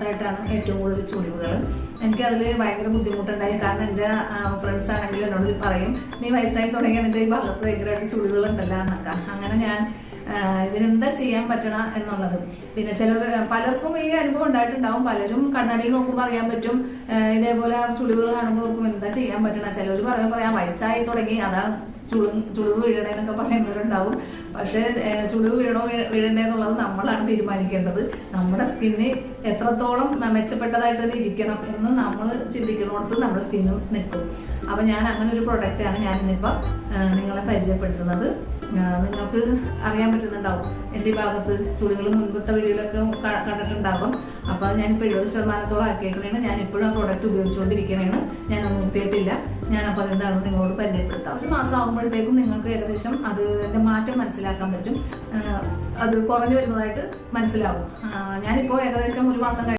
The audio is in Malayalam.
ഭാഗത്തായിട്ടാണ് ഏറ്റവും കൂടുതൽ ചുളിവുകൾ. എനിക്കതിൽ ഭയങ്കര ബുദ്ധിമുട്ടുണ്ടായി. കാരണം എൻ്റെ ഫ്രണ്ട്സ് ആണെങ്കിലും എന്നോട് പറയും, നീ വയസ്സായി തുടങ്ങിയ നിൻ്റെ ഈ ഭാഗത്ത് ഭയങ്കരമായിട്ട് ചുളിവുകളുണ്ടല്ലോ എന്നൊക്കെ. അങ്ങനെ ഞാൻ ഇതിനെന്താ ചെയ്യാൻ പറ്റണ എന്നുള്ളത്. പിന്നെ പലർക്കും ഈ അനുഭവം ഉണ്ടായിട്ടുണ്ടാവും. പലരും കണ്ണാടിയിൽ നോക്കുമ്പോൾ അറിയാൻ പറ്റും. ഇതേപോലെ ചുളിവുകൾ കാണുമ്പോൾ ഓർക്കും എന്താ ചെയ്യാൻ പറ്റണ. ചിലർ പറയാം വയസ്സായി തുടങ്ങി അതാണ് ചുളിവ് വീഴണേന്നൊക്കെ പറയുന്നവരുണ്ടാവും. പക്ഷേ ചുളിവ് വീഴണ്ടേ എന്നുള്ളത് നമ്മളാണ് തീരുമാനിക്കേണ്ടത്. നമ്മുടെ സ്കിന്ന് എത്രത്തോളം മെച്ചപ്പെട്ടതായിട്ട് തന്നെ ഇരിക്കണം എന്ന് നമ്മൾ ചിന്തിക്കുന്നിടത്ത് നമ്മുടെ സ്കിന്ന് നിൽക്കും. അപ്പം ഞാൻ അങ്ങനെ ഒരു പ്രൊഡക്റ്റാണ് ഞാൻ ഇന്നിപ്പോൾ നിങ്ങളെ പരിചയപ്പെടുത്തുന്നത്. നിങ്ങൾക്ക് അറിയാൻ പറ്റുന്നുണ്ടാവും എൻ്റെ ഈ ഭാഗത്ത് ചുളികൾ മുൻപത്തെ വീഡിയോയിലൊക്കെ കണ്ടിട്ടുണ്ടാകും. അപ്പോൾ ഞാനിപ്പോൾ 70% ആക്കിയേക്കണേണ്. ഞാൻ ഇപ്പോഴും ആ പ്രോഡക്റ്റ് ഉപയോഗിച്ചുകൊണ്ടിരിക്കണേണ്. ഞാൻ നിർത്തിയിട്ടില്ല. ഞാനപ്പോൾ അതെന്താണെന്ന് നിങ്ങളോട് പരിചയപ്പെടുത്താം. ഒരു മാസം ആകുമ്പോഴത്തേക്കും നിങ്ങൾക്ക് ഏകദേശം അതിൻ്റെ മാറ്റം മനസ്സിലാക്കാൻ പറ്റും. അത് കുറഞ്ഞു വരുന്നതായിട്ട് മനസ്സിലാവും. ഞാനിപ്പോൾ ഏകദേശം ഒരു മാസം